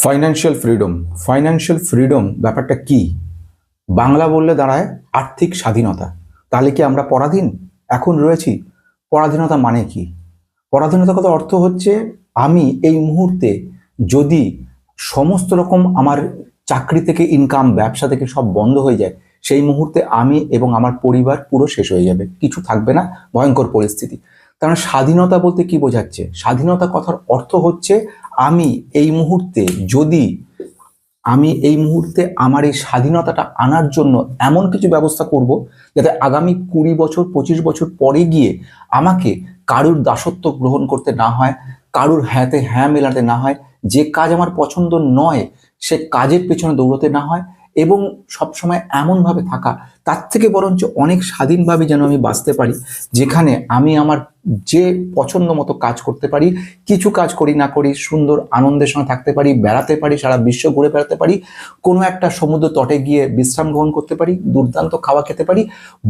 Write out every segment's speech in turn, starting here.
Financial freedom ব্যাপারটা কি? বাংলা বললে দাঁড়ায় আর্থিক স্বাধীনতা। তাহলে কি আমরা পরাধীন এখন রয়েছি? পরাধীনতা মানে কি? পরাধীনতা কথা অর্থ হচ্ছে আমি এই মুহূর্তে যদি সমস্ত রকম আমার চাকরি থেকে ইনকাম, ব্যবসা থেকে সব বন্ধ হয়ে যায়, সেই মুহূর্তে আমি এবং আমার পরিবার পুরো শেষ হয়ে যাবে, কিছু থাকবে না, ভয়ঙ্কর পরিস্থিতি। কারণ স্বাধীনতা বলতে কি বোঝাচ্ছে? স্বাধীনতা কথার অর্থ হচ্ছে আমি এই মুহূর্তে যদি আমার এই স্বাধীনতাটা আনার জন্য এমন কিছু ব্যবস্থা করব যাতে আগামী 20 বছর 25 বছর পরে গিয়ে আমাকে কারুর দাসত্ব গ্রহণ করতে না হয়, কারুর হ্যাঁতে হ্যাঁ মেলাতে না হয়, যে কাজ আমার পছন্দ নয় সে কাজের পেছনে দৌড়তে না হয়, এবং সবসময় এমনভাবে থাকা, তার থেকে বরঞ্চ অনেক স্বাধীনভাবে যেন আমি বাঁচতে পারি, যেখানে আমি আমার যে পছন্দ মতো কাজ করতে পারি, কিছু কাজ করি না করি, সুন্দর আনন্দের সঙ্গে থাকতে পারি, বেড়াতে পারি, সারা বিশ্ব ঘুরে বেড়াতে পারি, কোনো একটা সমুদ্র তটে গিয়ে বিশ্রাম গ্রহণ করতে পারি, দুর্দান্ত খাওয়া খেতে পারি,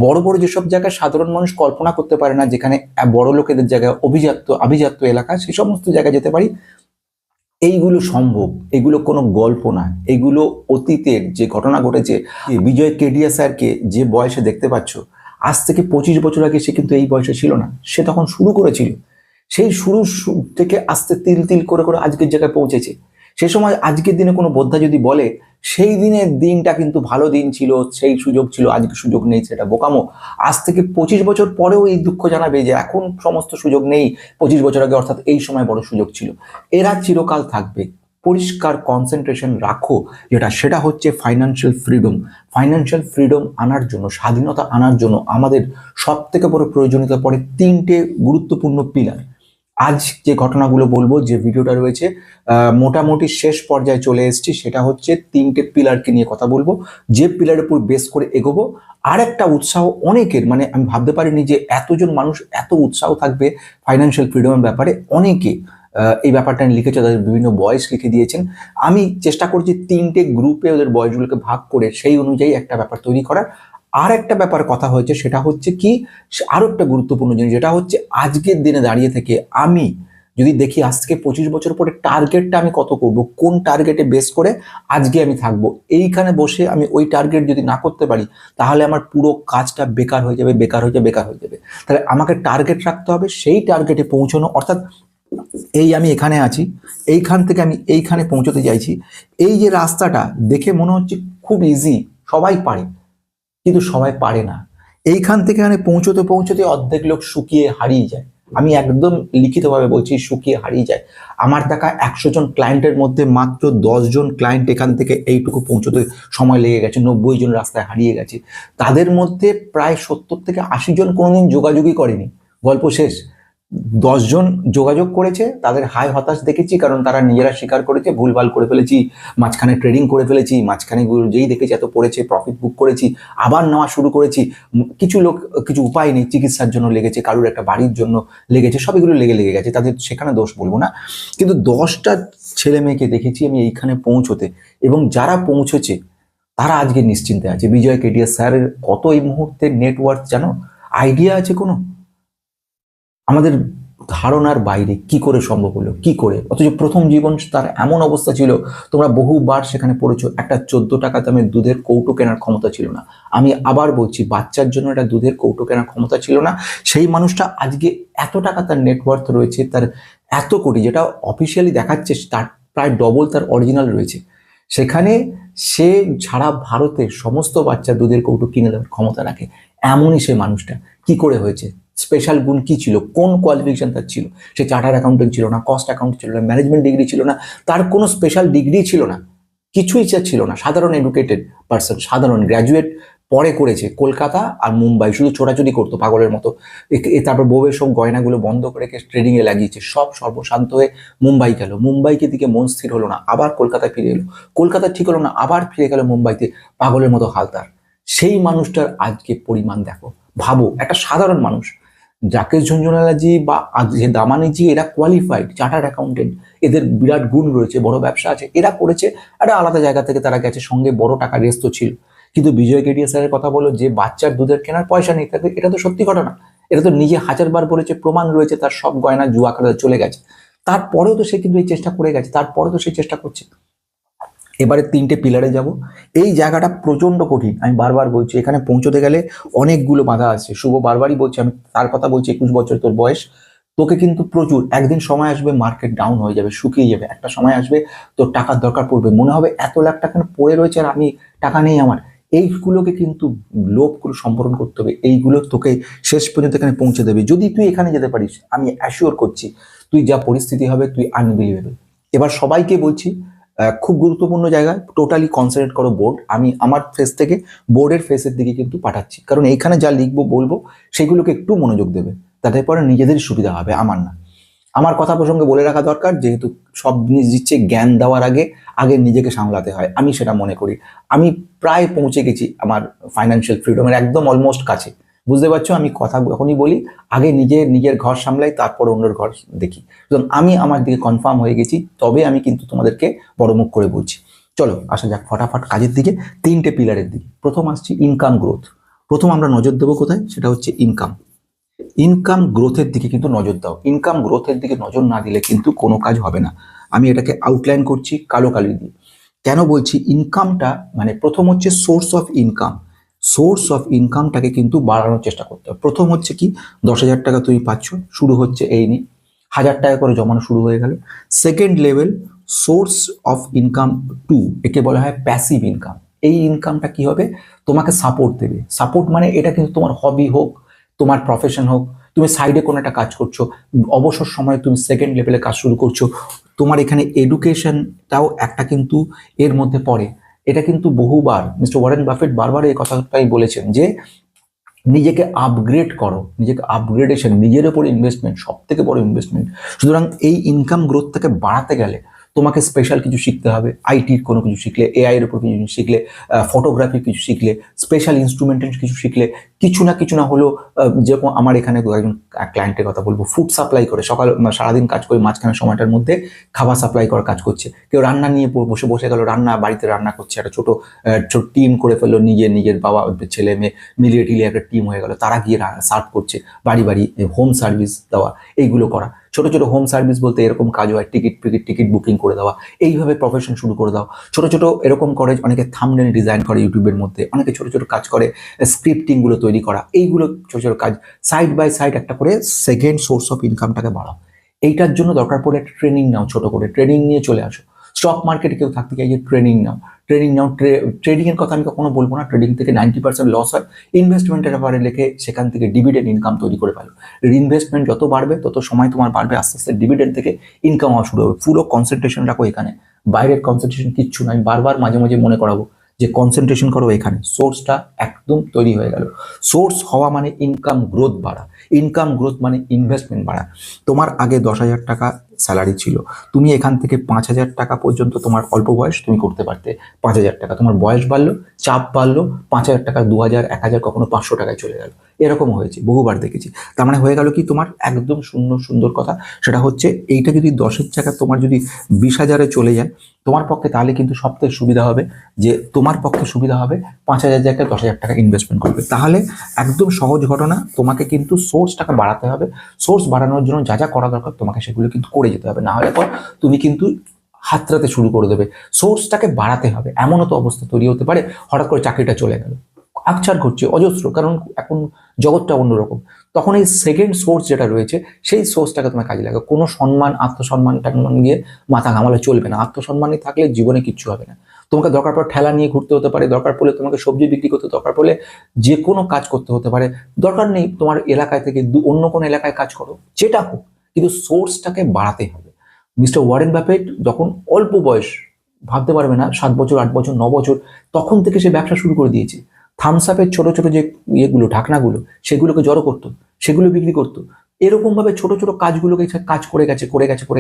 বড় যেসব জায়গায় সাধারণ মানুষ কল্পনা করতে পারে না, যেখানে বড় লোকেদের জায়গায় আভিজাত্য এলাকা, সেই সমস্ত জায়গায় যেতে পারি। এইগুলো সম্ভব, এগুলো কোনো গল্প না, এগুলো অতীতের যে ঘটনা ঘটেছে। বিজয় কেডিয়া স্যারকে যে বয়সে দেখতে পাচ্ছ, আজ থেকে 25 বছর আগে সে কিন্তু এই বয়সে ছিল না, সে তখন শুরু করেছিল। সেই শুরু থেকে আস্তে তিল তিল করে করে আজকের জায়গায় পৌঁছেছে। সে সময় আজকের দিনে কোনো বোদ্ধা যদি বলে সেই দিনের দিনটা কিন্তু ভালো দিন ছিল, সেই সুযোগ ছিল, আজকে সুযোগ নেই, সেটা বোকামো। আজ থেকে 25 বছর পরেও এই দুঃখ জানাবে যে এখন সমস্ত সুযোগ নেই, 25 বছর আগে অর্থাৎ এই সময় বড় সুযোগ ছিল। এরা চিরকাল থাকবে। পরিষ্কার কনসেন্ট্রেশন রাখো, সেটা হচ্ছে ফাইন্যান্সিয়াল ফ্রিডম আনার জন্য, স্বাধীনতা আনার জন্য আমাদের সব থেকে বড় প্রয়োজনীয়তা পড়ে 3টে গুরুত্বপূর্ণ পিলার। আজ যে ঘটনাগুলো বলবো, যে ভিডিওটা রয়েছে, মোটামুটি শেষ পর্যায়ে চলে এসেছি। সেটা হচ্ছে 3টে পিলারকে নিয়ে কথা বলবো, যে পিলারের উপর বেস করে এগোবো। আর একটা উৎসাহ অনেকের, মানে আমি ভাবতে পারিনি যে এতজন মানুষ এত উৎসাহ থাকবে ফাইন্যান্সিয়াল ফ্রিডমের ব্যাপারে। অনেকে এই ব্যাপারটা লিখেছে, তাদের বিভিন্ন বয়স লিখে দিয়েছেন। আমি চেষ্টা করছি 3টে গ্রুপে ওদের বয়সগুলোকে ভাগ করে সেই অনুযায়ী একটা ব্যাপার তৈরি করার। আর একটা ব্যাপার কথা হয়েছে, সেটা হচ্ছে কি, আরো একটা গুরুত্বপূর্ণ জিনিস, যেটা হচ্ছে আজকের দিনে দাঁড়িয়ে থেকে আমি যদি দেখি আজ থেকে 25 বছর পরে টার্গেটটা আমি কত করব, কোন টার্গেটে বেস করে আজকে আমি থাকবো, এইখানে বসে আমি ওই টার্গেট যদি না করতে পারি, তাহলে আমার পুরো কাজটা বেকার হয়ে যাবে। তাহলে আমাকে টার্গেট রাখতে হবে, সেই টার্গেটে পৌঁছানো। অর্থাৎ এই আমি এখানে আছি, এইখান থেকে আমি এইখানে পৌঁছতে চাইছি। এই যে রাস্তাটা দেখে মনে হচ্ছে খুব ইজি, সবাই পারে, কিন্তু সবাই পারে না। এইখান থেকে এখানে পৌঁছতে অর্ধেক লোক শুকিয়ে হারিয়ে যায়। আমি একদম লিখিতভাবে বলছি, শুকিয়ে হারিয়ে যায়। আমার দেখা 100 জন ক্লায়েন্টের মধ্যে মাত্র 10 জন ক্লায়েন্ট এখান থেকে এইটুকু পৌঁছতে সময় লেগে গেছে, 90 জন রাস্তায় হারিয়ে গেছে। তাদের মধ্যে প্রায় 70 থেকে 80 জন কোনোদিন যোগাযোগই করেনি, গল্প শেষ। 10 জন যোগাযোগ করেছে, তাদের হাই হতাশ দেখেছি, কারণ তারা নিজেরা স্বীকার করেছে ভুলভাল করে ফেলেছি, মাঝখানে ট্রেডিং করে ফেলেছি, মাঝখানে যেই দেখেছি এত পড়েছে, প্রফিট বুক করেছি, আবার নেওয়া শুরু করেছি। কিছু লোক কিছু উপায় নেই, চিকিৎসার জন্য লেগেছে, কারুর একটা বাড়ির জন্য লেগেছে, সবগুলো লেগে গেছে, তাদের সেখানে দোষ বলবো না। কিন্তু 10টা ছেলে মেয়েকে দেখেছি আমি এইখানে পৌঁছতে, এবং যারা পৌঁছেছে তারা আজকে নিশ্চিন্তে আছে। বিজয় কেডিয়া স্যারের কত এই মুহূর্তে নেটওয়ার্ক জানো? আইডিয়া আছে কোনো? আমাদের ধারণার বাইরে। কি করে সম্ভব হলো, কি করে? অথচ প্রথম জীবন তার এমন অবস্থা ছিল, তোমরা বহুবার সেখানে পড়েছো, একটা 14 টাকা দামের দুধের কৌটো কেনার ক্ষমতা ছিল না। আমি আবার বলছি, বাচ্চার জন্য একটা দুধের কৌটো কেনার ক্ষমতা ছিল না। সেই মানুষটা আজকে এত টাকা তার নেটওয়ার্থ রয়েছে, তার এত কোটি, যেটা অফিসিয়ালি দেখাচ্ছে তার প্রায় ডবল তার অরিজিনাল রয়েছে। সেখানে সে সারা ভারতে সমস্ত বাচ্চা দুধের কৌটো কিনে দেওয়ার ক্ষমতা রাখে। এমনই সে মানুষটা কি করে হয়েছে? স্পেশাল গুণ কি ছিল? কোন কোয়ালিফিকেশন তার ছিল? সে চার্টার্ড অ্যাকাউন্টেন্ট ছিল না, কস্ট অ্যাকাউন্ট ছিল না, ম্যানেজমেন্ট ডিগ্রি ছিল না, তার কোনো স্পেশাল ডিগ্রি ছিল না, কিছুই ছিল না। সাধারণ এডুকেটেড পার্সন, সাধারণ গ্র্যাজুয়েট, পরে করেছে কলকাতা আর মুম্বাই, শুধু ছোটাছুটি করতো পাগলের মতো। তারপর বউয়ের সব গয়নাগুলো বন্ধ করে ট্রেডিংয়ে লাগিয়েছে, সব সর্বশান্ত হয়ে মুম্বাই গেল। মুম্বাইকে দিকে মন স্থির হলো না, আবার কলকাতায় ফিরে এলো। কলকাতা ঠিক হলো না, আবার ফিরে গেল মুম্বাইতে, পাগলের মতো হাল তার। সেই মানুষটার আজকে পরিমাণ দেখো, ভাবো, একটা সাধারণ মানুষ। রাকেশ ঝুনঝুনওয়ালাজি বা দামানিজি, এরা কোয়ালিফাইড চার্টার্ড অ্যাকাউন্টেন্ট, এদের বিরাট গুণ রয়েছে, বড় ব্যবসা আছে, এরা করেছে একটা আলাদা জায়গা থেকে, তারা গেছে, সঙ্গে বড় টাকা রেস্ট তো ছিল। কিন্তু বিজয় কেডিয়া স্যারের কথা বলো, যে বাচ্চার দুধের কেনার পয়সা নেই, তাদের এটা তো সত্যি ঘটনা। এটা তো নিজে 1000বার বলেছে, প্রমাণ রয়েছে, তার সব গয়না জুয়া খেলাতে চলে গেছে। তারপরেও তো সে কিন্তু এই চেষ্টা করে গেছে, তারপরে তো সে চেষ্টা করছে। এবারে 3টে পিলারে যাব। এই জায়গাটা প্রচন্ড কঠিন, আমি বারবার বলছি, এখানে পৌঁছতে গেলে অনেকগুলো বাধা আছে। শুভ বারবারই বলছি, আমি তার কথা বলছি, 21 বছর তোর বয়স, তোকে কিন্তু প্রচুর, একদিন সময় আসবে মার্কেট ডাউন হয়ে যাবে, শুকিয়ে যাবে, একটা সময় আসবে তোর টাকার দরকার পড়বে, মনে হবে এত লাখ টাকা পড়ে রয়েছে আর আমি টাকা নেই আমার। এইগুলোকে কিন্তু লোভগুলো সম্বরণ করতে হবে, এইগুলো তোকে শেষ পর্যন্ত এখানে পৌঁছে দেবে। যদি তুই এখানে যেতে পারিস, আমি অ্যাসিওর করছি তুই যা পরিস্থিতি হবে তুই আনবিলিভেবল। এবার সবাইকে বলছি, খুব গুরুত্বপূর্ণ জায়গায় টোটালি কনসেন্ট্রেট করো বোর্ড। আমি আমার ফেস থেকে বোর্ডের ফেসের দিকে কিন্তু পাঠাচ্ছি, কারণ এইখানে যা লিখবো বলবো সেগুলোকে একটু মনোযোগ দেবে, তাতে পরে নিজেদের সুবিধা হবে, আমার না। আমার কথা প্রসঙ্গে বলে রাখা দরকার, যেহেতু সব জিনিস দিচ্ছে জ্ঞান দেওয়ার আগে আগে নিজেকে সামলাতে হয়, আমি সেটা মনে করি। আমি প্রায় পৌঁছে গেছি আমার ফাইন্যান্সিয়াল ফ্রিডমের একদম অলমোস্ট কাছে, বুঝতে পারছো? আমি কথা যখনই বলি আগে নিজের ঘর সামলাই, তারপর অন্যের ঘর দেখি। সুতরাং আমি আমার দিকে কনফার্ম হয়ে গেছি, তবে আমি কিন্তু তোমাদেরকে বড় মুখ করে বলছি। চলো আসা যাক ফটাফট কাজের দিকে, 3টে পিলারের দিকে। প্রথম আসছি ইনকাম গ্রোথ। প্রথম আমরা নজর দেবো কোথায়, সেটা হচ্ছে ইনকাম। ইনকাম গ্রোথের দিকে কিন্তু নজর দাও। ইনকাম গ্রোথের দিকে নজর না দিলে কিন্তু কোনো কাজ হবে না। আমি এটাকে আউটলাইন করছি কালো কালি দিয়ে। কেন বলছি ইনকামটা, মানে প্রথম হচ্ছে source of income. Source of ইনকামটাকে কিন্তু বাড়ানোর চেষ্টা করতে হবে। প্রথম হচ্ছে কি, 10,000 টাকা তুমি পাচ্ছ, শুরু হচ্ছে এই নিয়ে 1,000 টাকা করে জমানো শুরু হয়ে গেল। Second level source of income 2, একে বলা হয় প্যাসিভ ইনকাম। এই ইনকামটা কি হবে, তোমাকে সাপোর্ট দেবে। সাপোর্ট মানে এটা কিন্তু তোমার হবি হোক, তোমার প্রফেশন হোক, তুমি সাইডে কোনো একটা কাজ করছো, অবসর সময়ে তুমি সেকেন্ড লেভেলে কাজ শুরু করছো, তোমার এখানে এডুকেশনটাও একটা কিন্তু এর মধ্যে পড়ে। এটা কিন্তু বহুবার মিস্টার ওয়ারেন বাফেট বারবার এই কথাটাই বলেছেন যে নিজেকে আপগ্রেড করো, নিজেকে আপগ্রেডেশন, নিজের উপর ইনভেস্টমেন্ট সব থেকে বড় ইনভেস্টমেন্ট। সুতরাং এই ইনকাম গ্রোথটাকে বাড়াতে গেলে তোমাকে স্পেশাল কিছু শিখতে হবে। আইটির কোনো কিছু শিখলে, এআই এর উপর কিছু শিখলে, ফটোগ্রাফির কিছু শিখলে, স্পেশাল ইনস্ট্রুমেন্টের কিছু শিখলে, কিছু না হলেও, যেরকম আমার এখানে একজন ক্লায়েন্টের কথা বলবো, ফুড সাপ্লাই করে, সারাদিন কাজ করে মাঝখানে সময়টার মধ্যে খাবার সাপ্লাই করার কাজ করছে। কেউ রান্না নিয়ে বসে গেল, বাড়িতে রান্না করছে, একটা ছোট ছোট টিম করে ফেললো, নিজের বাবা ছেলে মেয়ে মিলিয়ে টিলিয়ে একটা টিম হয়ে গেল, তারা গিয়ে সার্ভ করছে, বাড়ি বাড়ি হোম সার্ভিস দেওয়া, এইগুলো করা। ছোট ছোট হোম সার্ভিস বলতে এরকম কাজ হয়, টিকিট বুকিং করে দেওয়া, এইভাবে প্রফেশন শুরু করে দাও। ছোট ছোট এরকম করে, অনেকে থাম্বনেল ডিজাইন করে ইউটিউবের মধ্যে, অনেকে ছোট ছোট কাজ করে স্ক্রিপ্টিংগুলো তৈরি করা, এইগুলো ছোট ছোট কাজ সাইড বাই সাইড একটা করে সেকেন্ড সোর্স অফ ইনকামটাকে বাড়াও। এইটার জন্য দরকার পড়ে একটা ট্রেনিং নাও, ছোট করে ট্রেনিং নিয়ে চলে আসো। স্টক মার্কেটে কেউ থাকতে চাই যে ট্রেনিং নাও, ট্রেডিংয়ের কথা আমি কখনো বলবো না, ট্রেডিং থেকে 90% লস হয়। ইনভেস্টমেন্টের ব্যাপারে লেখে, সেখান থেকে ডিভিডেন্ড ইনকাম তৈরি করে ফেলো। ইনভেস্টমেন্ট যত বাড়বে তত সময় তোমার বাড়বে, আস্তে আস্তে ডিভিডেন্ড থেকে ইনকাম হওয়া শুরু হবে। পুরো কনসেন্ট্রেশন রাখো এখানে, বাইরের কনসেন্ট্রেশন কিচ্ছু নয়। বারবার মাঝে মাঝে মনে করাবো যে কনসেন্ট্রেশন করো এখানে, সোর্সটা একদম তৈরি হয়ে গেল। সোর্স হওয়া মানে ইনকাম গ্রোথ বাড়া, ইনকাম গ্রোথ মানে ইনভেস্টমেন্ট বাড়া। তোমার আগে 10,000 টাকা স্যালারি ছিল, তুমি এখান থেকে 5,000 টাকা পর্যন্ত, তোমার অল্প বয়স তুমি করতে পারতে 5,000 টাকা, তোমার বয়স বাড়লো, চাপ বাড়লো, 5,000 টাকা 2,000, 1,000, কখনো 500 টাকায় চলে গেল। এরকম হয়েছে, বহুবার দেখেছি। তার মানে হয়ে গেল কি, তোমার একদম সুন্দর কথা, সেটা হচ্ছে এইটা যদি 10-এর জায়গায় তোমার যদি 20,000-এ চলে যায় তোমার পক্ষে, তাহলে কিন্তু সবথেকে সুবিধা হবে, যে তোমার পক্ষে সুবিধা হবে 5,000 জায়গায় 10,000 টাকা ইনভেস্টমেন্ট করবে। তাহলে একদম সহজ ঘটনা, তোমাকে কিন্তু সোর্সটাকে বাড়াতে হবে। সোর্স বাড়ানোর জন্য যা যা করা দরকার তোমাকে সেগুলো কিন্তু করে যেতে হবে, না হলে পর তুমি কিন্তু হাতড়াতে শুরু করে দেবে। সোর্সটাকে বাড়াতে হবে। এমনও তো অবস্থা তৈরি হতে পারে হঠাৎ করে চাকরিটা চলে গেল, আকছার ঘটছে অজস্র, কারণ এখন জগৎটা অন্যরকম। তখন এই সেকেন্ড সোর্স যেটা রয়েছে সেই সোর্সটাকে তোমার কাজে লাগবে। কোনো সম্মান, আত্মসম্মানটা গিয়ে মাথা ঘামালে চলবে না। আত্মসম্মানই থাকলে জীবনে কিচ্ছু হবে না। তোমাকে দরকার পড়ে ঠেলা নিয়ে ঘুরতে হতে পারে, দরকার পড়লে তোমাকে সবজি বিক্রি করতে, দরকার পড়লে যে কোনো কাজ করতে হতে পারে। দরকার নেই তোমার এলাকায় থেকে অন্য কোনো এলাকায় কাজ করো, যেটা হোক, কিন্তু সোর্সটাকে বাড়াতে হবে। মিস্টার ওয়ারেন বাফেট যখন অল্প বয়স, ভাবতে পারবে না, 7 বছর, 8 বছর, 9 বছর, তখন থেকে সে ব্যবসা শুরু করে দিয়েছে। থামস আপের ছোট ছোট যে ইয়েগুলো, ঢাকনাগুলো, সেগুলোকে জড়ো করতো, সেগুলো বিক্রি করতো। এরকম ভাবে ছোট ছোট কাজগুলোকে কাজ করে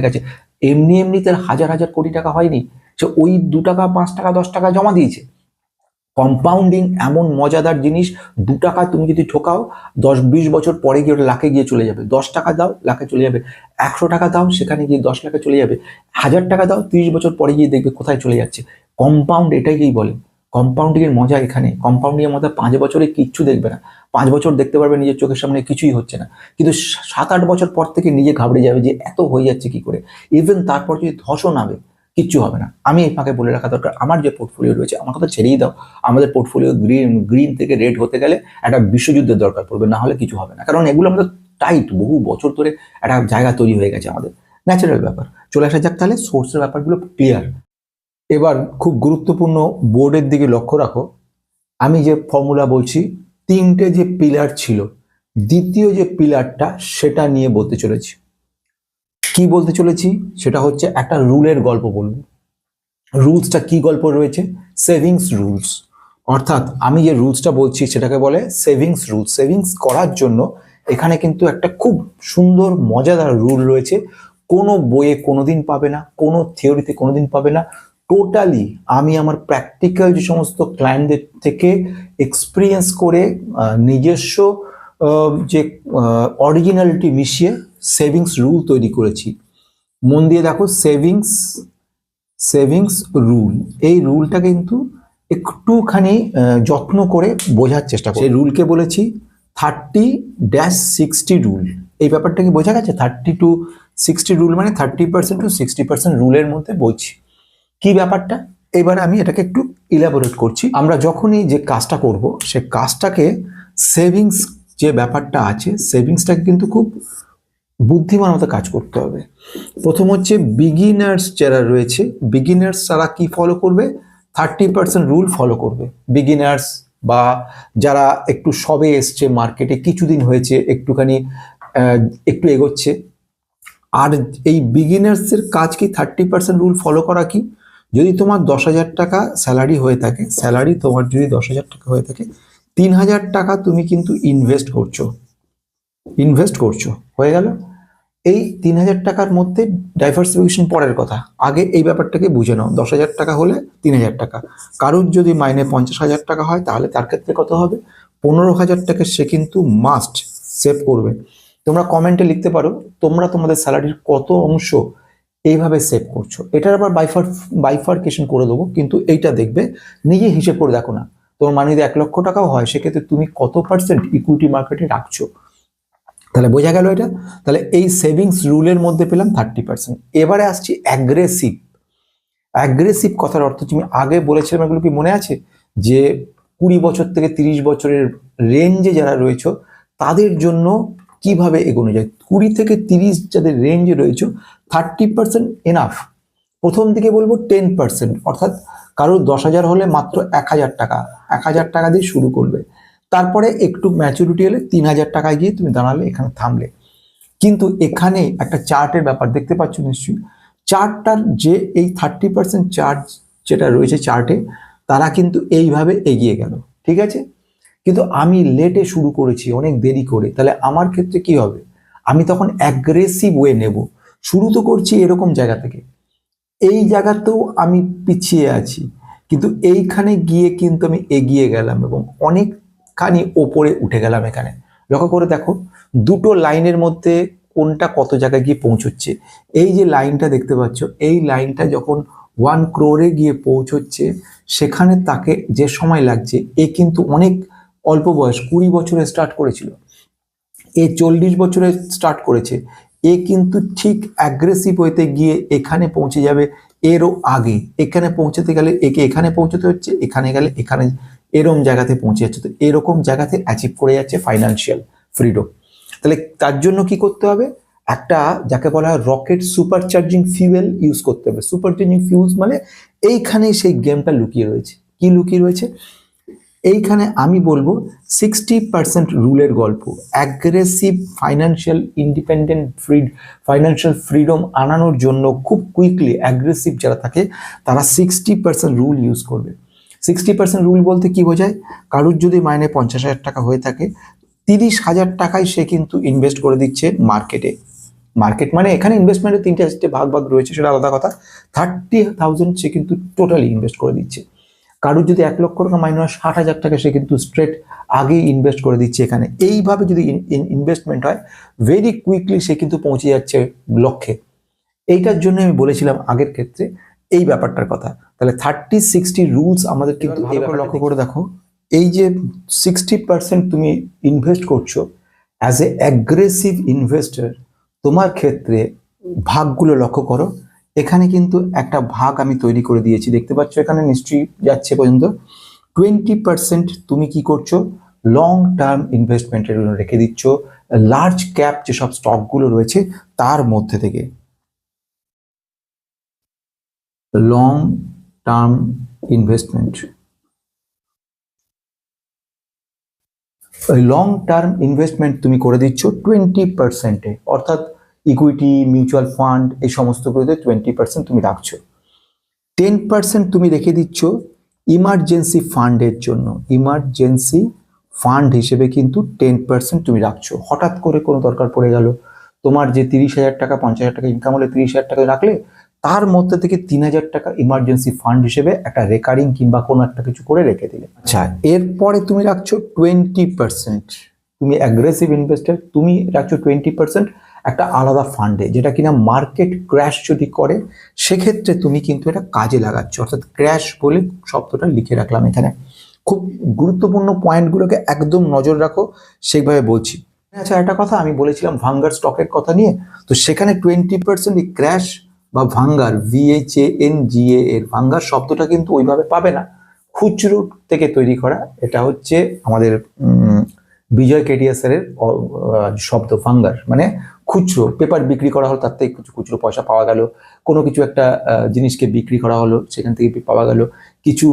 গেছে। এমনিতে হাজার হাজার কোটি টাকা হয়নি, সে ওই 2 টাকা, 5 টাকা, 10 টাকা জমা দিয়েছে। কম্পাউন্ডিং এমন মজাদার জিনিস, 2 টাকা তুমি যদি ঠোকাও, 10-20 বছর পরে গিয়ে ওটা লাখে গিয়ে চলে যাবে। 10 টাকা দাও, লাখে চলে যাবে। 100 টাকা দাও, সেখানে গিয়ে 10 লাখে চলে যাবে। 1,000 টাকা দাও, 30 বছর পরে গিয়ে দেখবে কোথায় চলে যাচ্ছে। কম্পাউন্ড এটাকেই বলে। কম্পাউন্ডিং এর মজা এখানে। কম্পাউন্ডিং এর মধ্যে 5 বছরে কিচ্ছু দেখবে না, 5 বছর দেখতে পারবে নিজের চোখের সামনে কিছুই হচ্ছে না, কিন্তু 7-8 বছর পর থেকে নিজে ঘাবড়ে যাবে যে এত হয়ে যাচ্ছে কি করে। ইভেন তারপর যদি ধসও নামে, কিচ্ছু হবে না। আমি এই ফাঁকে বলে রাখা দরকার, আমার যে পোর্টফোলিও রয়েছে আমার কথা ছেড়েই দাও, আমাদের পোর্টফোলিও গ্রিন থেকে রেড হতে গেলে একটা বিশ্বযুদ্ধের দরকার পড়বে, না হলে কিছু হবে না। কারণ এগুলো আমাদের টাইট, বহু বছর ধরে একটা জায়গা তৈরি হয়ে গেছে আমাদের, ন্যাচারাল ব্যাপার। চলে আসা যাক তাহলে সোর্সের ব্যাপারগুলো ক্লিয়ার। এবার খুব গুরুত্বপূর্ণ বোর্ডের দিকে লক্ষ্য রাখো। আমি যে ফর্মুলা বলছি, তিনটে যে পিলার ছিল, দ্বিতীয় যে পিলারটা সেটা নিয়ে বলতে চলেছি। কি বলতে চলেছি সেটা হচ্ছে একটা রুলের গল্প বলবো। রুলসটা কি গল্প রয়েছে? Savings rules. অর্থাৎ আমি যে রুলসটা বলছি সেটাকে বলে সেভিংস রুলস। সেভিংস করার জন্য এখানে কিন্তু একটা খুব সুন্দর মজাদার রুল রয়েছে, কোনো বইয়ে কোনোদিন পাবে না, কোনো থিওরিতে কোনোদিন পাবে না। টোটালি আমি আমার প্র্যাকটিক্যাল যে সমস্ত ক্লায়েন্টদের থেকে এক্সপিরিয়েন্স করে নিজস্ব যে অরিজিনালিটি মিশিয়ে সেভিংস রুল তৈরি করেছি। মন দিয়ে দেখো, সেভিংস রুল, এই রুলটা কিন্তু একটুখানি যত্ন করে বোঝার চেষ্টা করি। সেই রুলকে বলেছি 30-60 রুল। এই ব্যাপারটা কি বোঝা গেছে? 30-60 রুল মানে 30% to 60% রুলের মধ্যে বলছি। কি ব্যাপারটা? এবার আমি এটাকে একটু ইলাবোরেট করছি। আমরা যখনই যে কাজটা করব, সে কাজটাকে সেভিংস যে ব্যাপারটা আছে, সেভিংসটাকে কিন্তু খুব বুদ্ধিমান মতো কাজ করতে হবে। প্রথম হচ্ছে বিগিনার্স যারা রয়েছে, বিগিনার্স তারা কি ফলো করবে? 30% রুল ফলো করবে। বিগিনার্স বা যারা একটু সবে এসছে মার্কেটে, কিছুদিন হয়েছে, একটুখানি একটু এগোচ্ছে। আর এই বিগিনার্সের কাজ কি 30% রুল ফলো করা? কি, যদি তোমার 10,000 টাকা স্যালারি হয়ে থাকে, স্যালারি তোমার যদি 10,000 টাকা হয়ে থাকে, 3,000 টাকা তুমি কিন্তু ইনভেস্ট করছো, হয়ে গেল। এই 3,000 টাকার মধ্যে ডাইভার্সিফিকেশন পরের কথা, আগে এই ব্যাপারটাকে বুঝে নাও। 10,000 টাকা হলে 3,000 টাকা, কারোর যদি মাইনে 50,000 টাকা হয় তাহলে তার ক্ষেত্রে কত হবে? 15,000 টাকা সে কিন্তু মাস্ট সেভ করবে। তোমরা কমেন্টে লিখতে পারো তোমরা তোমাদের স্যালারির কত অংশ এইভাবে সেভ করছো। এটার আবার বাইফার্কেশন করে দেবো, কিন্তু এইটা দেখবে নিজে হিসেব করে দেখো না, তোমার মাইনে যদি 1 লক্ষ টাকাও হয়, সেক্ষেত্রে তুমি কত পার্সেন্ট ইকুইটি মার্কেটে রাখছো। তাহলে বোঝা গেল এটা। তাহলে এই সেভিংস রুলের মধ্যে পেলাম 30%। এবারে আসছি অ্যাগ্রেসিভ কথার অর্থ তুমি আগে বলেছিলাম, এগুলো কি মনে আছে? যে 20 বছর থেকে 30 বছরের রেঞ্জে যারা রয়েছে তাদের জন্য কিভাবে এগোনো যায়। 20 থেকে 30 যাদের রেঞ্জে রয়েছে, 30% এনাফ। প্রথম দিকে বলবো 10%, অর্থাৎ কারোর 10,000 হলে মাত্র 1,000 টাকা, 1,000 টাকা দিয়ে শুরু করবে। তারপরে একটু ম্যাচুরিটি হলে 3,000 টাকায় গিয়ে তুমি দাঁড়ালে, এখানে থামলে। কিন্তু এখানে একটা চার্টের ব্যাপার দেখতে পাচ্ছ নিশ্চয়ই। চার্টটার যে এই 30% চার্ট যেটা রয়েছে চার্টে, তারা কিন্তু এইভাবে এগিয়ে গেল, ঠিক আছে। কিন্তু আমি লেটে শুরু করেছি, অনেক দেরি করে, তাহলে আমার ক্ষেত্রে কি হবে? আমি তখন অ্যাগ্রেসিভ ওয়ে নেব। শুরু তো করছি এরকম জায়গা থেকে, এই জায়গাতেও আমি পিছিয়ে আছি, কিন্তু এইখানে গিয়ে কিন্তু আমি এগিয়ে গেলাম এবং অনেকখানি ওপরে উঠে গেলাম। এখানে লক্ষ্য করে দেখো, দুটো লাইনের মধ্যে কোনটা কত জায়গায় গিয়ে পৌঁছচ্ছে। এই যে লাইনটা দেখতে পাচ্ছ, এই লাইনটা যখন 1 crore গিয়ে পৌঁছচ্ছে, সেখানে তাকে যে সময় লাগছে, এ কিন্তু অনেক অল্প বয়স, 20 বছরে স্টার্ট করেছিল, এ 40 বছরে স্টার্ট করেছে। এ কিন্তু ঠিক অ্যাগ্রেসিভ ওয়েতে গিয়ে এখানে পৌঁছে যাবে এরও আগে। এখানে পৌঁছাতে গেলে একে এখানে পৌঁছতে হচ্ছে, এখানে গেলে এখানে, এরকম জায়গাতে পৌঁছে যাচ্ছে। তো এরকম জায়গাতে অ্যাচিভ করে যাচ্ছে ফাইন্যান্সিয়াল ফ্রিডম। তাহলে তার জন্য কি করতে হবে? একটা যাকে বলা হয় rocket super charging fuel use করতে হবে। সুপার চার্জিং ফিউলস মানে এইখানেই সেই গেমটা লুকিয়ে রয়েছে। কি লুকিয়ে রয়েছে? এইখানে আমি বলবো 60% রুলের গল্প। Aggressive financial independent financial freedom আনানোর জন্য খুব কুইকলি অ্যাগ্রেসিভ যারা থাকে, তারা 60% রুল ইউজ করবে। 60% রুল বলতে কি বোঝায়? কারুর যদি মাইনে 50,000 টাকা হয়ে থাকে, 30,000 টাকায় সে কিন্তু ইনভেস্ট করে দিচ্ছে মার্কেটে। মার্কেট মানে এখানে ইনভেস্টমেন্টের 3টে ভাগ রয়েছে, সেটা আলাদা কথা। 30,000 সে কিন্তু টোটালি ইনভেস্ট করে দিচ্ছে। কারোর যদি 1 লক্ষ টাকা মাইনে হয়, 60,000 টাকা সে কিন্তু স্ট্রেট আগেই ইনভেস্ট করে দিচ্ছে এখানে। এইভাবে যদি ইনভেস্টমেন্ট হয়, ভেরি কুইকলি সে কিন্তু পৌঁছে যাচ্ছে লক্ষ্যে। এইটার জন্য আমি বলেছিলাম আগের ক্ষেত্রে এই ব্যাপারটার কথা। তাহলে 30-60 রুলস আমাদের কিন্তু এইভাবে লক্ষ্য করে দেখো। এই যে 60% তুমি ইনভেস্ট করছো অ্যাজ এ অ্যাগ্রেসিভ ইনভেস্টর, তোমার ক্ষেত্রে ভাগগুলো লক্ষ্য করো। এখানে কিন্তু একটা ভাগ আমি তৈরি করে দিয়েছি, দেখতে পাচ্ছ এখানে নিশ্চয়ই যাচ্ছে পর্যন্ত। 20% তুমি কি করছো, লং টার্ম ইনভেস্টমেন্টের জন্য রেখে দিচ্ছ লার্জ ক্যাপ যেসব স্টকগুলো রয়েছে তার মধ্যে থেকে। লং টার্ম ইনভেস্টমেন্ট, ওই লং টার্ম ইনভেস্টমেন্ট তুমি করে দিচ্ছ 20%-এ, অর্থাৎ ইকুইটি, মিউচুয়াল ফান্ড এই সমস্তগুলোতে 20% তুমি রাখছো। 10% তুমি রেখে দিচ্ছ ইমার্জেন্সি ফান্ডের জন্য। ইমার্জেন্সি ফান্ড হিসেবে কিন্তু 10% তুমি রাখছো। হঠাৎ করে কোনো দরকার পড়ে গেল, তোমার যে 30,000 টাকা 50,000 টাকা ইনকাম হলে 30,000 টাকা রাখলে, তার মধ্যে থেকে 3,000 টাকা ইমার্জেন্সি ফান্ড হিসেবে একটা রেকারিং কিংবা কোনো একটা কিছু করে রেখে দিলে। আচ্ছা, এরপরে তুমি রাখছো 20%, তুমি অ্যাগ্রেসিভ ইনভেস্টর, তুমি রাখছো 20% একটা আলাদা ফান্ডে, যেটা কিনা মার্কেট ক্র্যাশ যদি করে সেক্ষেত্রে তুমি কিন্তু এটা কাজে লাগাচ্ছ। অর্থাৎ ক্র্যাশ বলে শব্দটা লিখে রাখলাম এখানে। খুব গুরুত্বপূর্ণ পয়েন্টগুলোকে একদম নজর রাখো, সেইভাবে বলছি। আচ্ছা, একটা কথা আমি বলেছিলাম ভাঙ্গার স্টকের কথা নিয়ে, তো সেখানে 20% এই ক্র্যাশ বা ভাঙ্গার, VHANGA এর ভাঙ্গার শব্দটা কিন্তু ওইভাবে পাবে না, খুচরো থেকে তৈরি করা। এটা হচ্ছে আমাদের বিজয় কেডিয়া স্যারের শব্দ। ভাঙ্গার মানে খুচরো, পেপার বিক্রি করা হলো তার থেকে কিছু খুচরো পয়সা পাওয়া গেল, কোনো কিছু একটা জিনিসকে বিক্রি করা হলো সেখান থেকে পাওয়া গেল, কিছু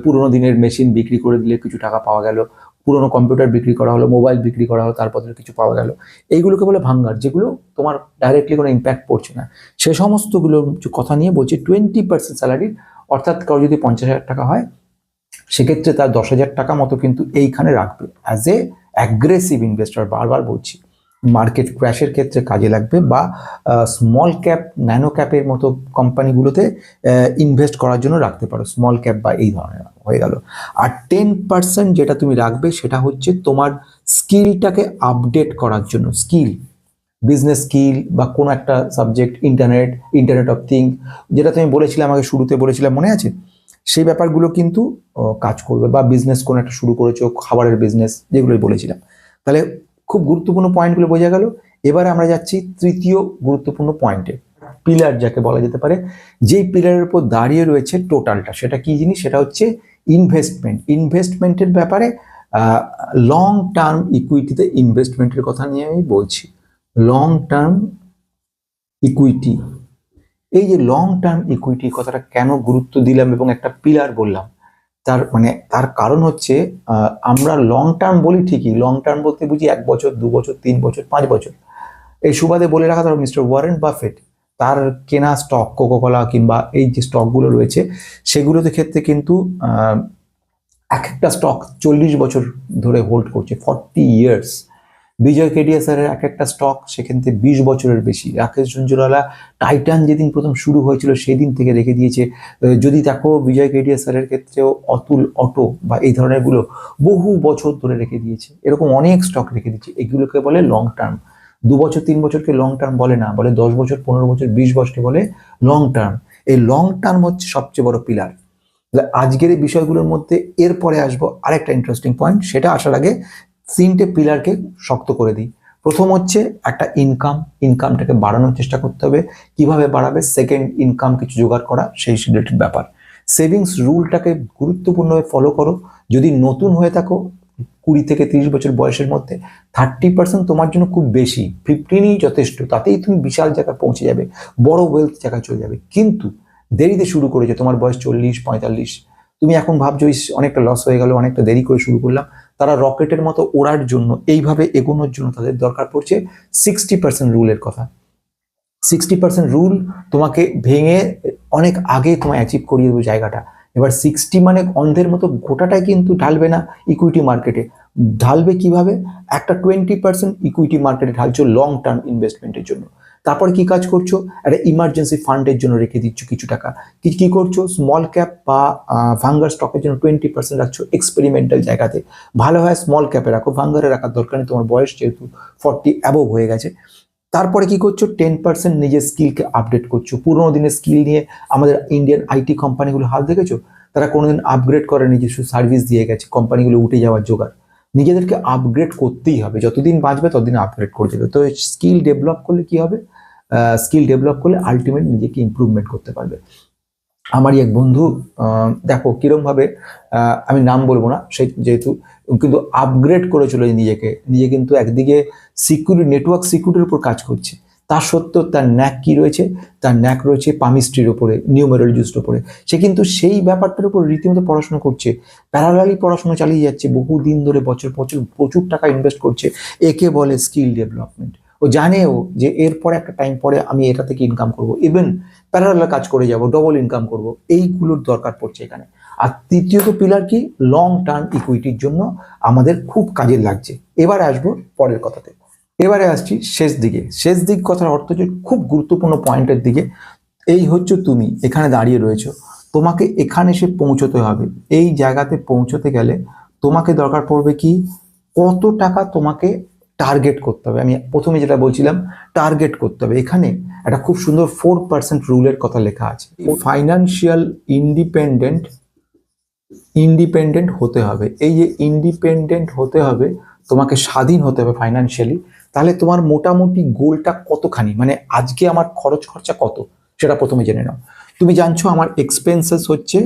পুরোনো দিনের মেশিন বিক্রি করে দিলে কিছু টাকা পাওয়া গেল, পুরোনো কম্পিউটার বিক্রি করা হলো, মোবাইল বিক্রি করা হলো, তার বদলে কিছু পাওয়া গেল। এইগুলোকে বলে ভাঙ্গার, যেগুলো তোমার ডাইরেক্টলি কোনো ইম্প্যাক্ট পড়ছে না। সে সমস্তগুলো কথা নিয়ে বলছি। 20% স্যালারির, অর্থাৎ কারো যদি 50,000 টাকা হয় সেক্ষেত্রে তার 10,000 টাকা মতো কিন্তু এইখানে রাখবে অ্যাজ এ অ্যাগ্রেসিভ ইনভেস্টর। বারবার বলছি, মার্কেট ক্র্যাশের ক্ষেত্রে কাজে লাগবে, বা স্মল ক্যাপ, ন্যানো ক্যাপের মতো কোম্পানিগুলোতে ইনভেস্ট করার জন্য রাখতে পারো, স্মল ক্যাপ বা এই ধরনের হয়ে গেল। আর 10% যেটা তুমি রাখবে সেটা হচ্ছে তোমার স্কিলটাকে আপডেট করার জন্য। স্কিল, বিজনেস স্কিল বা কোনো একটা সাবজেক্ট, ইন্টারনেট অফ থিং, যেটা তুমি বলেছিলে আমাকে শুরুতে বলেছিলাম, মনে আছে? সেই ব্যাপারগুলো কিন্তু কাজ করবে। বা বিজনেস কোনো একটা শুরু করেছো, খাবারের বিজনেস, যেগুলোই বলেছিলাম। তাহলে খুব গুরুত্বপূর্ণ পয়েন্টগুলো বোঝা গেল। এবারে আমরা যাচ্ছি তৃতীয় গুরুত্বপূর্ণ পয়েন্টে, পিলার যাকে বলা যেতে পারে, যেই পিলারের উপর দাঁড়িয়ে রয়েছে টোটালটা। সেটা কি জিনিস? সেটা হচ্ছে ইনভেস্টমেন্ট। ইনভেস্টমেন্টের ব্যাপারে লং টার্ম ইকুইটিতে ইনভেস্টমেন্টের কথা নিয়ে আমি বলছি। লং টার্ম ইকুইটি, এই যে লং টার্ম ইকুইটি কথাটা কেন গুরুত্ব দিলাম এবং একটা পিলার বললাম, তার কারণ হচ্ছে আমরা লং টার্ম বলি ঠিকই, লং টার্ম বলতে বুঝি 1 বছর, 2 বছর, 3 বছর, 5 বছর। এই সুবাদে বলে রাখা, ধরো মিস্টার ওয়ারেন বাফেট, তার কেনা স্টক কোকোকোলা কিংবা এই যে স্টকগুলো রয়েছে সেগুলোতে ক্ষেত্রে কিন্তু এক একটা স্টক 40 বছর ধরে হোল্ড করছে, 40 ইয়ার্স। বিজয় কেডিয়া স্যারের এক একটা স্টক সেখান থেকে 20 বছরের বেশি। রাকেশ ঝুনঝুনওয়ালা টাইটান যেদিন প্রথম শুরু হয়েছিল সেদিন থেকে রেখে দিয়েছে। যদি দেখো বিজয় কেডিয়া স্যারের ক্ষেত্রেও অতুল অটো বা এই ধরনেরগুলো বহু বছর ধরে রেখে দিয়েছে। এরকম অনেক স্টক রেখে দিয়েছে, এগুলোকে বলে লং টার্ম। 2 বছর 3 বছরকে লং টার্ম বলে না, বলে 10 বছর, 15 বছর, 20 বছরকে বলে লং টার্ম। এই লং টার্ম হচ্ছে সবচেয়ে বড় পিলার। আজকের এই বিষয়গুলোর মধ্যে এরপরে আসবো আরেকটা ইন্টারেস্টিং পয়েন্ট, সেটা আসার আগে 3টে পিলারকে শক্ত করে দিই। প্রথম হচ্ছে একটা ইনকামটাকে বাড়ানোর চেষ্টা করতে হবে। কিভাবে বাড়াবে? সেকেন্ড, ইনকাম কিছু জোগাড় করা, সেই রিলেটেড ব্যাপার। সেভিংস রুলটাকে গুরুত্বপূর্ণভাবে ফলো করো। যদি নতুন হয়ে থাকো 20 থেকে 30 বছর বয়সের মধ্যে, 30% তোমার জন্য খুব বেশি, 15ই যথেষ্ট, তাতেই তুমি বিশাল জায়গায় পৌঁছে যাবে, বড় ওয়েলথ জায়গায় চলে যাবে। কিন্তু দেরিতে শুরু করেছো, তোমার বয়স 40-45, তুমি এখন ভাবছো অনেকটা লস হয়ে গেল, অনেকটা দেরি করে শুরু করলাম। তারা রকেটের মতো ওড়ার জন্য, এইভাবে এগোনোর জন্য তাদের দরকার পড়ছে 60% রুলের কথা। 60% রুল তোমাকে ভেঙে অনেক আগে তোমায় অ্যাচিভ করিয়ে দেবে জায়গাটা। এবার 60 মানে অন্ধের মতো গোটাটাই কিন্তু ঢালবে না ইকুইটি মার্কেটে। ঢালবে কিভাবে? একটা 20% ইকুইটি মার্কেটে ঢালছো লং টার্ম ইনভেস্টমেন্টের জন্য। তারপর কি কাজ করছো? একটা ইমার্জেন্সি ফান্ডের জন্য রেখে দিচ্ছ কিছু টাকা। কি করছো? স্মল ক্যাপ বা ভাঙ্গার স্টকের জন্য 20% রাখছো এক্সপেরিমেন্টাল জায়গাতে। ভালো হয় স্মল ক্যাপে রাখো, ভাঙ্গারে রাখার দরকার নেই, তোমার বয়স যেহেতু 40 অ্যাবভ হয়ে গেছে। তারপরে কি করছো? 10% নিজের স্কিলকে আপডেট করছো। পুরোনো দিনের স্কিল নিয়ে আমাদের ইন্ডিয়ান আইটি কোম্পানিগুলো হাল দেখেছো, তারা কোনোদিন আপগ্রেড করে নিজস্ব সার্ভিস দিয়ে গেছে, কোম্পানিগুলো উঠে যাওয়ার জোগাড়। নিজেদেরকে আপগ্রেড করতেই হবে, যতদিন বাঁচবে ততদিন আপগ্রেড করে যাবে। তো স্কিল ডেভেলপ করলে কি হবে? স্কিল ডেভেলপ করলে আলটিমেট নিজেকে ইমপ্রুভমেন্ট করতে পারবে। আমারই এক বন্ধু, দেখো কিরমভাবে, আমি নাম বলবো না সে যেহেতু, কিন্তু আপগ্রেড করে চলেছে নিজে কিন্তু একদিকে সিকিউরিটি, নেটওয়ার্ক সিকিউরিটির উপর কাজ করছে, তা সত্ত্বেও তার ন্যাক কি রয়েছে, তার ন্যাক রয়েছে পামিস্ট্রির ওপরে, নিউমেরোলজিস্টের ওপরে। সে কিন্তু সেই ব্যাপারটার উপর রীতিমতো পড়াশোনা করছে, প্যারালালি পড়াশোনা চালিয়ে যাচ্ছে, বহুদিন ধরে বছর বছর প্রচুর টাকা ইনভেস্ট করছে। একে বলে স্কিল ডেভেলপমেন্ট। ও জানেও যে এরপরে একটা টাইম পরে আমি এটা থেকে ইনকাম করবো, ইভেন প্যারালাল কাজ করে যাব, ডবল ইনকাম করব, এইগুলোর দরকার পড়ছে এখানে। আর তৃতীয়ত পিলার কি, লং টার্ম ইকুইটির জন্য আমাদের খুব কাজে লাগছে। এবারে আসবো পরের কথাতে, এবারে আসছি শেষ দিক কথার অর্থ হচ্ছে খুব গুরুত্বপূর্ণ পয়েন্টের দিকে। এই হচ্ছে তুমি এখানে দাঁড়িয়ে রয়েছো, তোমাকে এখানে এসে পৌঁছতে হবে। এই জায়গাতে পৌঁছতে গেলে তোমাকে দরকার পড়বে কি, কত টাকা তোমাকে টার্গেট করতে হবে। আমি প্রথমে যেটা বলছিলাম, টার্গেট করতে হবে। এখানে একটা খুব সুন্দর 4% রুলের কথা লেখা আছে। ফাইন্যান্সিয়াল ইন্ডিপেন্ডেন্ট হতে হবে। এই যে ইন্ডিপেন্ডেন্ট হতে হবে, তোমাকে স্বাধীন হতে হবে ফাইন্যান্সিয়ালি। তাহলে তোমার মোটামুটি গোলটা কতখানি, মানে আজকে আমার খরচ খরচা কত, সেটা প্রথমে জেনে নাও। তুমি জানছো আমার এক্সপেন্সেস হচ্ছে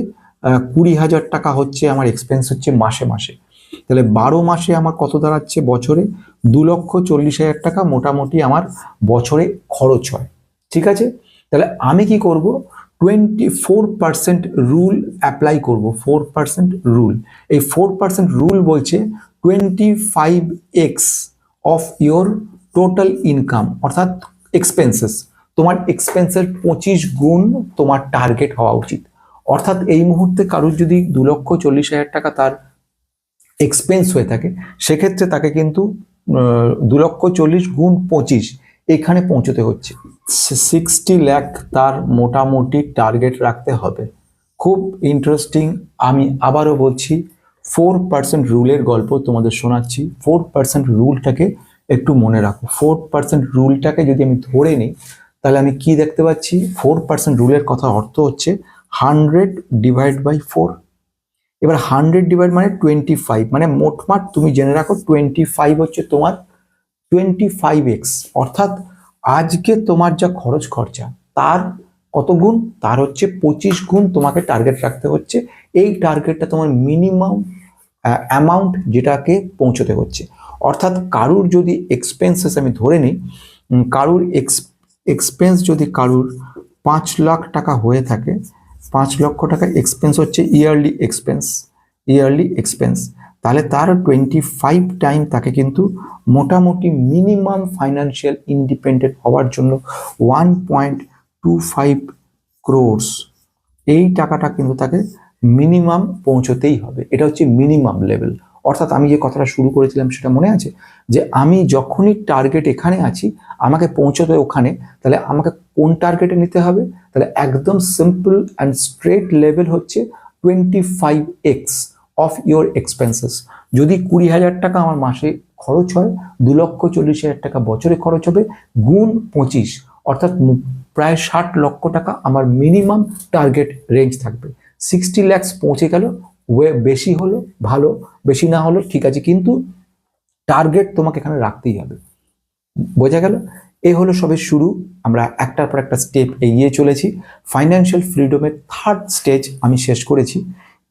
20,000 টাকা হচ্ছে আমার এক্সপেন্স হচ্ছে মাসে মাসে। তাহলে 12 মাসে আমার কত দাঁড়াচ্ছে, বছরে 2,40,000 টাকা মোটামুটি আমার বছরে খরচ হয়। ঠিক আছে, তাহলে আমি কি করব, 24% রুল অ্যাপ্লাই করব। 4% রুল, এই 4% রুল বলছে 25x of your total income, অর্থাৎ এক্সপেন্সেস। তোমার এক্সপেন্সের 25 গুণ তোমার টার্গেট হওয়া উচিত। অর্থাৎ এই মুহূর্তে কারোর যদি 2,40,000 টাকা তার এক্সপেন্স হয়ে থাকে, সেক্ষেত্রে তাকে কিন্তু 2,40,000 গুণ 25 এখানে পৌঁছতে হচ্ছে। 60 লাখ তার মোটামুটি টার্গেট রাখতে হবে। খুব ইন্টারেস্টিং, আমি আবারও বলছি, 4% রুলের গল্প তোমাদের শোনাচ্ছি। 4% রুলটাকে একটু মনে রাখো। 4% রুলটাকে যদি আমি ধরে নিই, তাহলে আমি কি দেখতে পাচ্ছি, 4% রুলের কথা অর্থ হচ্ছে 100 ডিভাইড বাই 4। এবার 100 ডিভাইড মানে 25, মানে মোটমাট তুমি জেনে রাখো 25 হচ্ছে তোমার 25x, অর্থাৎ আজকে তোমার যা খরচ খরচা তার কত গুণ, তার হচ্ছে 25 গুণ তোমাকে টার্গেট রাখতে হচ্ছে। এই টার্গেটটা তোমার মিনিমাম অ্যামাউন্ট যেটাকে পৌঁছতে হচ্ছে। অর্থাৎ কারুর যদি এক্সপেন্সেস আমি ধরে নিই, কারুর এক্সপেন্স যদি কারুর 5 লাখ টাকা হয়ে থাকে, 5 লক্ষ টাকা এক্সপেন্স হচ্ছে ইয়ারলি এক্সপেন্স, তাহলে তার 25 টাইম তাকে কিন্তু মোটামুটি মিনিমাম ফাইন্যান্সিয়াল ইন্ডিপেন্ডেন্ট হওয়ার জন্য 1.25 ক্রোর্স, এই টাকাটা কিন্তু তাকে মিনিমাম পৌঁছতেই হবে। এটা হচ্ছে মিনিমাম লেভেল। অর্থাৎ আমি যে কথাটা শুরু করেছিলাম সেটা মনে আছে, যে আমি যখনই টার্গেট এখানে আছি, আমাকে পৌঁছতে ওখানে, তাহলে আমাকে কোন টার্গেটে নিতে হবে, তাহলে একদম সিম্পল অ্যান্ড স্ট্রেট লেভেল হচ্ছে 25x অফ ইয়োর এক্সপেন্সেস। যদি 20,000 টাকা আমার মাসে খরচ হয়, 2,40,000 টাকা বছরে খরচ হবে, গুণ 25, অর্থাৎ প্রায় 60 লক্ষ টাকা আমার মিনিমাম টার্গেট রেঞ্জ থাকবে। 60 lakhs পৌঁছে গেল, বেশি হলো ভালো, বেশি না হলো ঠিক আছে, কিন্তু টার্গেট তোমাকে এখানে রাখতেই হবে। বোঝা গেল? এই হলো সবে শুরু, আমরা একটার পর একটা স্টেপ এগিয়ে চলেছি। ফাইন্যান্সিয়াল ফ্রিডমের 3rd স্টেজ আমি শেষ করেছি।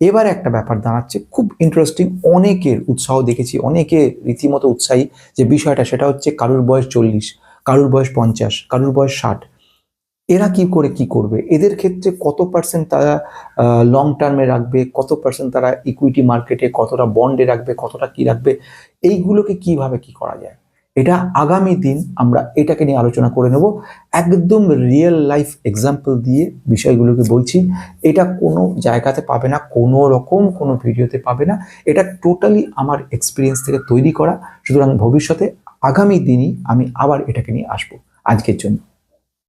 এবারে একটা ব্যাপার দাঁড়াচ্ছে খুব ইন্টারেস্টিং, অনেকের উৎসাহ দেখেছি, অনেকে রীতিমতো উৎসাহী যে বিষয়টা, সেটা হচ্ছে কারুর বয়স 40, কারুর বয়স 50, কারুর বয়স 60। এরা কি করবে, এদের ক্ষেত্রে কত পার্সেন্ট তারা লং টার্মে রাখবে, কত পার্সেন্ট তারা ইকুইটি মার্কেটে, কতটা বন্ডে রাখবে, কতটা কি রাখবে, এইগুলোকে কিভাবে কি করা যায়, এটা আগামী দিন আমরা এটাকে নিয়ে আলোচনা করে নেব। একদম রিয়েল লাইফ এক্সাম্পল দিয়ে বিষয়গুলোকে বলছি। এটা কোনো জায়গাতে পাবে না, কোনো রকম কোনো ভিডিওতে পাবে না, এটা টোটালি আমার এক্সপিরিয়েন্স থেকে তৈরি করা। সুতরাং ভবিষ্যতে আগামী দিনই আমি আবার এটাকে নিয়ে আসবো। আজকের জন্য